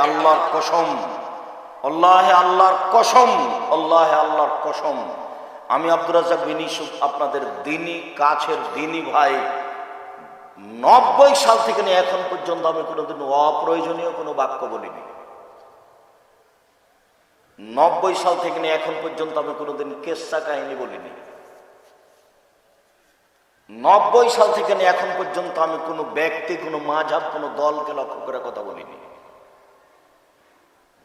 আল্লাহর কসম, আল্লাহে আল্লাহর কসম, আল্লাহে আল্লাহর কসম, আমি আব্দুর রাজ্জাক বিন ইউসুফ আপনাদের দিনী কাছের দিনী ভাই, 90 সাল থেকে নিয়ে এখন পর্যন্ত আমি কোনোদিন অপ্রয়োজনীয় কোনো বাক্য বলিনি। 90 সাল থেকে নিয়ে এখন পর্যন্ত আমি কোনোদিন কেসা কাহিনী বলিনি। 90 সাল থেকে নিয়ে এখন পর্যন্ত আমি কোনো ব্যক্তি, কোনো মাযহাব, কোনো দলকে লক্ষ্য করে কথা বলিনি।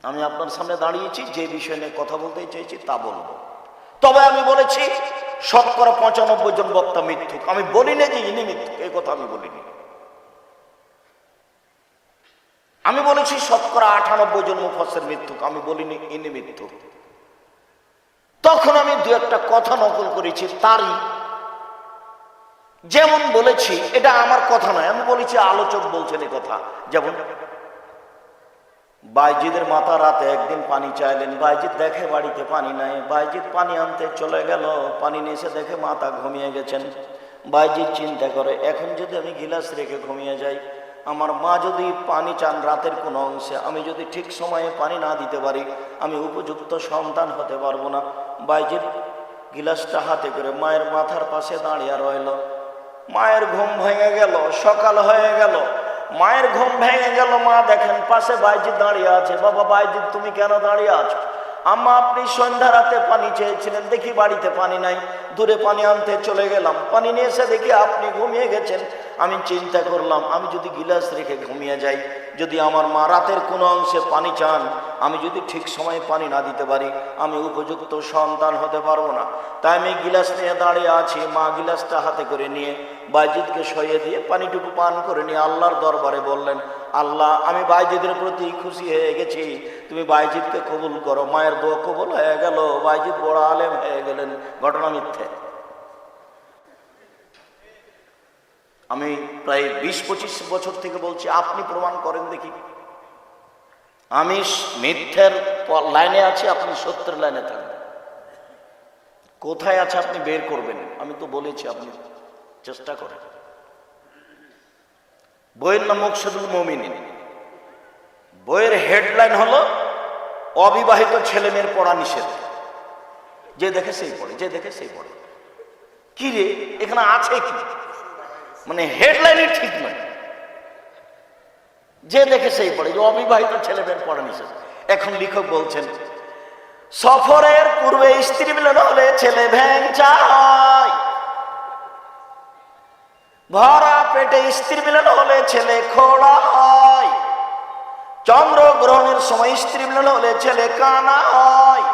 আমি আপনার সামনে দাঁড়িয়েছি, যে বিষয় নিয়ে কথা বলতে চাইছি তা বলবো। তবে আমি বলেছি 95% জন বক্তা মিথ্যুক। আমি বলি না যে ইনি মিথ্যুক, এই কথা আমি বলিনি। আমি বলেছি 98% জন মুফাসসির মিথ্যুক, আমি বলিনি ইনি মিথ্যুক। তখন আমি দু একটা কথা নকল করেছি তারই, যেমন বলেছি, এটা আমার কথা নয়, আমি বলেছি আলোচক বলছেন এই কথা। যেমন বাইজিদের মাতা রাতে একদিন পানি চাইলেন, বাইজিদ দেখে বাড়িতে পানি নাই, বাইজিদ পানি আনতে চলে গেল, পানি নিয়ে এসে দেখে মাতা ঘুমিয়ে গেছেন। বাইজিদ চিন্তা করে, এখন যদি আমি গিলাস রেখে ঘুমিয়ে যাই, আমার মা যদি পানি চান রাতের কোনো অংশে, আমি যদি ঠিক সময়ে পানি না দিতে পারি, আমি উপযুক্ত সন্তান হতে পারবো না। বাইজিদ গিলাসটা হাতে করে মায়ের মাথার পাশে দাঁড়িয়ে রইল। মায়ের ঘুম ভেঙে গেল, সকাল হয়ে গেল, মায়ের ঘুম ভেঙে গেল, মা দেখেন পাশে বাইজিদ দাঁড়িয়ে আছে। বাবা বাইজিদ, তুমি কেন দাঁড়িয়ে আছো? আম্মা, আপনি সন্ধ্যা রাতে পানি চেয়েছিলেন, দেখি বাড়িতে পানি নাই, দূরে পানি আনতে চলে গেলাম, পানি নিয়ে এসে দেখি আপনি ঘুমিয়ে গেছেন। আমি চিন্তা করলাম, আমি যদি গিলাস রেখে ঘুমিয়ে যাই, যদি আমার মা রাতের কোনো অংশে পানি চান, আমি যদি ঠিক সময়ে পানি না দিতে পারি, আমি উপযুক্ত সন্তান হতে পারবো না। তাই আমি গিলাস নিয়ে দাঁড়িয়ে আছি। মা গিলাসটা হাতে করে নিয়ে বাইজিদকে শুইয়ে দিয়ে পানিটুকু পান করে নিয়ে আল্লাহর দরবারে বললেন, আল্লাহ, আমি বাইজিদের প্রতি খুশি হয়ে গেছি, তুমি বাইজিদকে কবুল করো। মায়ের দোয়া কবুল হয়ে গেল, বাইজিদ বড় আলেম হয়ে গেলেন। ঘটনা মিথ্যে। আমি প্রায় 20-25 বছর থেকে বলছি, আপনি প্রমাণ করেন দেখি। আমি মিথ্যের লাইনে আছি, আপনি সত্যের লাইনে থাকবেন। কোথায় আছে আপনি বের করবেন। আমি তো বলেছি, আপনি চেষ্টা করেন। বইয়ের নাম মুকশিদুল মুমিনিন। বইয়ের হেডলাইন হলো অবিবাহিত ছেলে মেয়ের পড়া নিষেধ। যে দেখে সেই পড়ে, যে দেখে সেই পড়ে। কি রে, এখানে আছে কি? মানে হেডলাইনই ঠিক নয়। যে দেখে সেই পড়ে, যে অবিবাহিত ছেলে মেয়ের পড়া নিষেধ। এখন লেখক বলছেন, সফরের পূর্বে স্ত্রী মিলন হলে ছেলে ভ্যাংচা হয়, ভরা পেটে স্ত্রী মিলন হলে ছেলে খোড়া হয়, চন্দ্র গ্রহণের সময় স্ত্রী মিলন হলে ছেলে কানা হয়,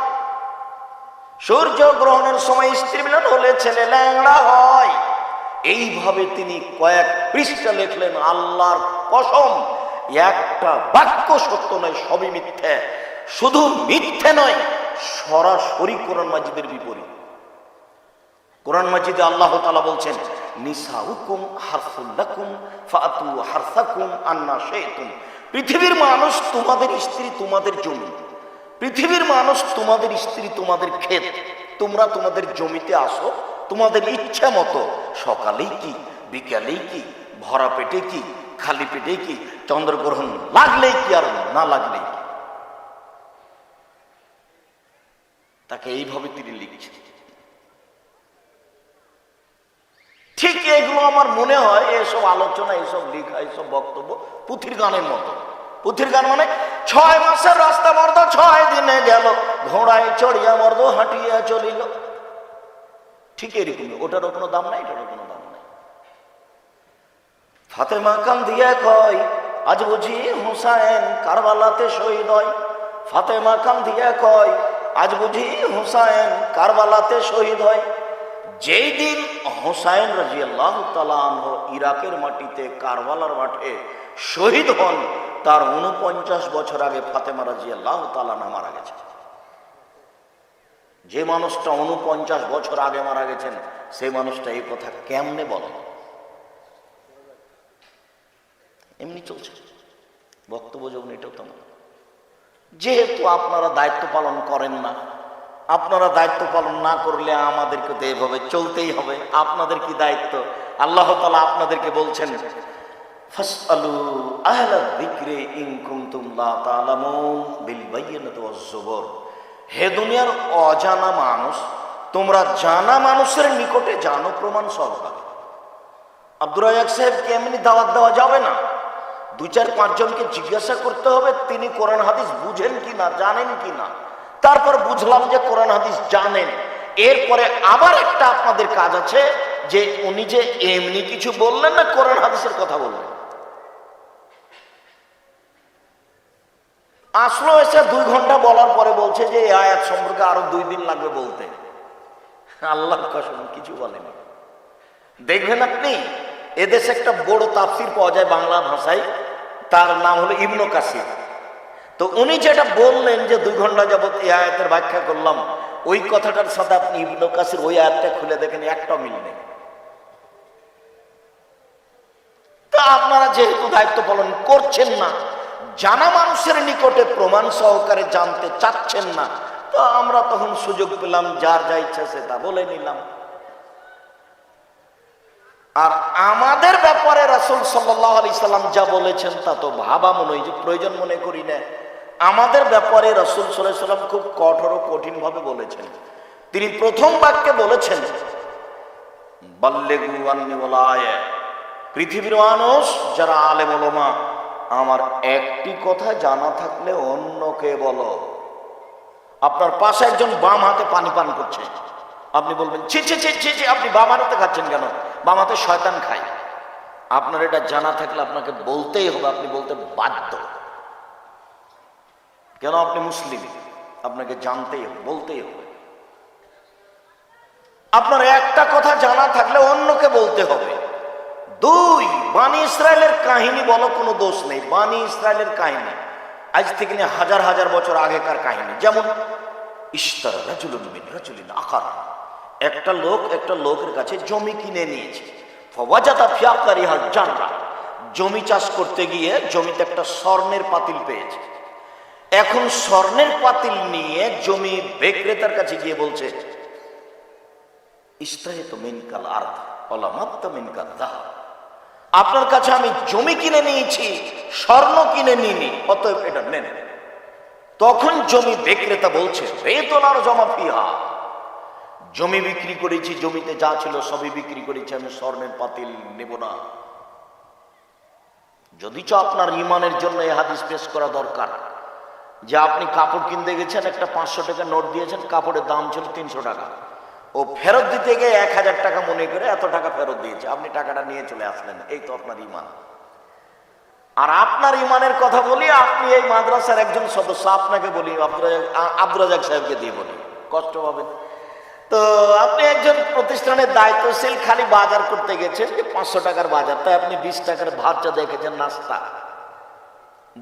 সূর্য গ্রহণের সময় স্ত্রী মিলন হলে ছেলে ল্যাংড়া হয়। এইভাবে তিনি কয়েক পৃষ্ঠা লিখলেন। আল্লাহর কসম, একটা বাক্য সত্য নয়, সবই মিথ্যে। শুধু মিথ্যে নয়, সরাসরি কোরআন মাজিদের বিপরীত। কোরআন মাজিদে আল্লাহ তাআলা বলছেন, নিসাউকুম হারসুল লাকুম ফাতু হারসাকুম আন্না শাইতুম। পৃথিবীর মানুষ তোমাদের স্ত্রী, তোমাদের জমি। পৃথিবীর মানুষ তোমাদের স্ত্রী, তোমাদের ক্ষেত। তোমরা তোমাদের জমিতে আসো তোমাদের ইচ্ছা মতো, সকালেই কি, বিকালেই কি, ভরা পেটে কি, খালি পেটে কি, চন্দ্রগ্রহণ লাগলেই কি আর না লাগলেই কি। তাকে এইভাবে তিনি লিখছেন। ঠিক এগুলো আমার মনে হয়, এসব আলোচনা, এসব লেখা, এসব বক্তব্য পুথির গানের মতো। পুথির গান মানে 6 মাসের রাস্তা মর্দ 6 দিনে গেল, ঘোড়ায় চড়িয়া মর্দ হাঁটিয়া চলিল। ঠিক এরকম। ওটারও কোনো দাম নাই, এটারও কোনো দাম নাই। ফাতেমা কান্দিয়া কয়, আজ বুঝি হুসাইন কারবালাতে শহীদ হয়। ফাতেমা কান্দিয়া কয়, আজ বুঝি হুসাইন কারবালাতে শহীদ হয়। যেই দিন হুসাইন রাদিয়াল্লাহু তাআলা আনহু ইরাকের মাটিতে কারবালার মাঠে শহীদ হন, তার 49 বছর আগে ফাতেমা রাদিয়াল্লাহু তাআলা মারা গেছেন। যে মানুষটা 49 বছর আগে মারা গেছেন, সেই মানুষটা এই কথা কেমনে বলে? এমনি চলছে বক্তব্য যখন, এটাও তেমন। যেহেতু আপনারা দায়িত্ব পালন করেন না, আপনারা দায়িত্ব পালন না করলে আমাদেরকে তো এইভাবে চলতেই হবে। আপনাদের কি দায়িত্ব? আল্লাহ তাআলা আপনাদেরকে বলছেন, ফাসআলু আহলা যিকরি ইন কুনতুম লা তা'লামুন বিল বায়িনাতি ওয়াজ জুবুর। হে দুনিয়ার অজানা মানুষ, তোমরা জানা মানুষের নিকটে জানো প্রমাণ সহকারে। আব্দুর রাজ্জাক সাহেবকে এমনি দাওয়াত দেওয়া যাবে না, 2-4-5 জনকে জিজ্ঞাসা করতে হবে তিনি কোরআন হাদিস বুঝেন কিনা, জানেন কিনা। তারপর বুঝলাম যে কোরআন হাদিস জানেন, এরপরে আবার একটা আপনাদের কাজ আছে যে উনি যে এমনি কিছু বললেন না, কোরআন হাদিসের কথা বললেন। আসলো এসে 2 ঘন্টা বলার পরে বলছে যে এই আয়াত সম্পর্কে আরো 2 দিন লাগবে বলতে। আল্লাহর কসম কিছু বলেনি। দেখবেন আপনি এদেশে একটা বড় তাফসীর পাওয়া যায় বাংলা ভাষায়, তার নাম হলো ইবনে কাসির। তো উনি যেটা বললেন যে 2 ঘন্টা যাবত এই আয়াতের ব্যাখ্যা করলাম, ওই কথাটার সাথে আপনি ইবনে কাসির ওই আয়াতটা খুলে দেখেন, একটা মিল নেই। তা আপনারা যেহেতু দায়িত্ব পালন করছেন না, জানা মানুষের নিকটে প্রমাণ সহকারে জানতে চাচ্ছেন না, তো আমরা তখন সুযোগ পেলাম যার যা ইচ্ছা সে তা বলে নিলাম। আর আমাদের ব্যাপারে রাসূল সাল্লাল্লাহু আলাইহি সাল্লাম যা বলেছেন তা তো ভাবা মনে হয় যে প্রয়োজন মনে করি না। আমাদের ব্যাপারে রাসূল সাল্লাল্লাহু আলাইহি সাল্লাম খুব কঠোর ও কঠিন ভাবে বলেছেন। তিনি প্রথম বাক্যে বলেছেন বাল্লিগু আন্নী ওয়ালা আয়া, পৃথিবীর মানুষ যারা আলেম ওলামা, আমার একটি কথা জানা থাকলে অন্যকে বলো। আপনার পাশে একজন বাম হাতে পানি পান করছে, আপনি বলবেন ছি ছি ছি ছি ছি, আপনি বাম হাতে খাচ্ছেন কেন? বাম হাতে শয়তান খায়। আপনার এটা জানা থাকলে আপনাকে বলতেই হবে, আপনি বলতে বাধ্য। কেন? আপনি মুসলিম, আপনাকে জানতেই হবে, বলতেই হবে। আপনার একটা কথা জানা থাকলে অন্যকে বলতে হবে। 2, বানি ইসরায়েলের কাহিনী বলো, কোনো দোষ নেই। বানি ইসরায়েলের কাহিনী আজ থেকে নিয়ে হাজার হাজার বছর আগেকার কাহিনী। যেমন ইশতারা রাজুলুন মিন রাজুলিন আখার, একটা লোক একটা লোকের কাছে জমি কিনে নিয়েছে। ফাওয়াজাদা ফি আকারিহা জান্নাহ, জমি চাষ করতে গিয়ে জমিতে একটা স্বর্ণের পাতিল পেয়েছে। এখন স্বর্ণের পাতিল নিয়ে জমি বিক্রেতার কাছে গিয়ে বলছে ইশতাহিতু মিনকাল আরদ ওয়ালা মাত্তা মিনকাল যাহাব, আপনার কাছে আমি জমি কিনে নিয়েছি, স্বর্ণ কিনে নিইনি, অতএব এটা নেন। তখন জমি বিক্রেতা বলছে বেতনার জমা ফিহা, জমি বিক্রি করেছি, জমিতে যা ছিল সবই বিক্রি করেছি, আমি স্বর্ণের পাতিল নেব না। যদিচ আপনার ইমানের জন্য এই হাদিস পেশ করা দরকার যে আপনি কাপড় কিনতে গেছেন, একটা 500 টাকা নোট দিয়েছেন, কাপড়ের দাম ছিল 300 টাকা, ও ফেরত দিতে গিয়ে 1000 টাকা মনে করে এত টাকা ফেরত দিয়েছে, আপনি টাকাটা নিয়ে চলে আসলেন। এই তো আপনার ইমান। আর আপনার ইমানের কথা বলি, আপনি এই মাদ্রাসার একজন সদস্য, আপনাকে বলি, আব্দুর রাজ্জাক সাহেবকে দিয়ে বলি, কষ্ট পাবেন। তো আপনি একজন প্রতিষ্ঠানের দায়িত্বশীল, খালি বাজার করতে গেছেন যে 500 টাকার বাজার, তাই আপনি 20 টাকার ভাতটা দেখেছেন নাস্তা,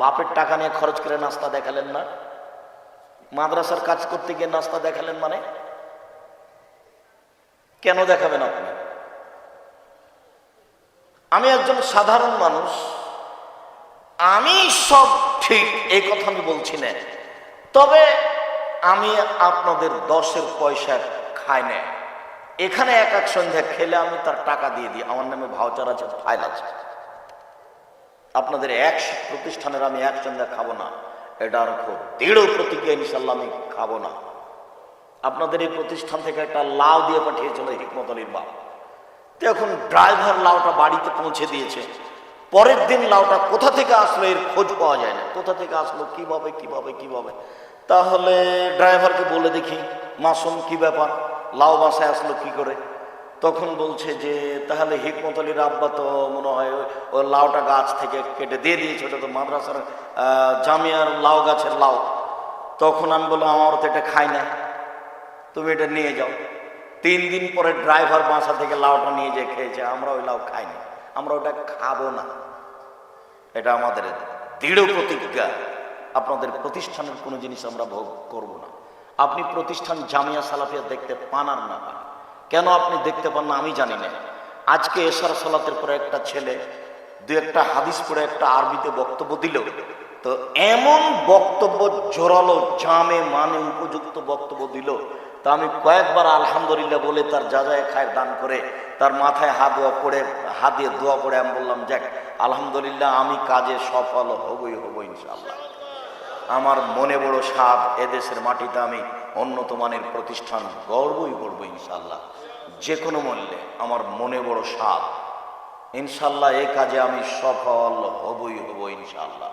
বাপের টাকা নিয়ে খরচ করে নাস্তা দেখালেন না। মাদ্রাসার কাজ করতে গিয়ে নাস্তা দেখালেন মানে কেন দেখাবেন আপনি? আমি একজন সাধারণ মানুষ, আমি সব ঠিক এই কথা আমি বলছি না, তবে আমি আপনাদের 10-এর পয়সা খাই না। এখানে এক সন্ধ্যা খেলে আমি তার টাকা দিয়ে দিই, আমার নামে ভাউচার আছে, ফাইল আছে। আপনাদের এক প্রতিষ্ঠানের আমি এক সন্ধ্যা খাবো না, এটার খুব দৃঢ় প্রতিজ্ঞা, ইনশাল্লাহ আমি খাবো না। আপনাদের এই প্রতিষ্ঠান থেকে একটা লাউ দিয়ে পাঠিয়েছিল হিকমত আলীর বাপ, তো এখন ড্রাইভার লাউটা বাড়িতে পৌঁছে দিয়েছে। পরের দিন লাউটা কোথা থেকে আসলো এর খোঁজ পাওয়া যায় না, কোথা থেকে আসলো, কিভাবে কিভাবে কিভাবে। তাহলে ড্রাইভারকে বলে দেখি মাসুম কি ব্যাপার, লাউ বাসায় আসলো কি করে? তখন বলছে যে তাহলে হিকমত আলীর আব্বা তো মনে হয় ওই লাউটা গাছ থেকে কেটে দিয়ে দিয়েছে, ওটা তো মাদ্রাসার জামিয়ার লাউ গাছের লাউ। তখন আমি বললাম আমার তো এটা খাই না, তুমি এটা নিয়ে যাও। 3 দিন পরে ড্রাইভার বাসা থেকে লাউটা নিয়ে যেয়ে খেয়েছে, আমরা ওই লাউ খাইনি, আমরা ওটা খাবো না। এটা আমাদের দৃঢ় প্রতিজ্ঞা, আপনাদের প্রতিষ্ঠানের কোনো জিনিস আমরা ভোগ করব না। আপনি প্রতিষ্ঠান জামিয়া সালাফিয়া দেখতে পান আর না পান, কেন আপনি দেখতে পান না আমি জানি না। আজকে এশার সালাতের পরে একটা ছেলে 2-একটা হাদিস পড়ে একটা আরবিতে বক্তব্য দিল, তো এমন বক্তব্য জোরালো, জামে মানে উপযুক্ত বক্তব্য দিল। তা আমি কয়েকবার আলহামদুলিল্লাহ বলে তার যা যা খায় দান করে তার মাথায় হাত দিয়ে দোয়া পড়ে আমি বললাম, যাক আলহামদুলিল্লাহ আমি কাজে সফল হব ইনশাআল্লাহ। আমার মনে বড় সাধ, এদেশের মাটিতে আমি উন্নত মানের প্রতিষ্ঠান গড়বই ইনশাআল্লাহ, যে কোনো মূল্যে। আমার মনে বড় সাধ, ইনশাআল্লাহ এই কাজে আমি সফল হবই ইনশাআল্লাহ।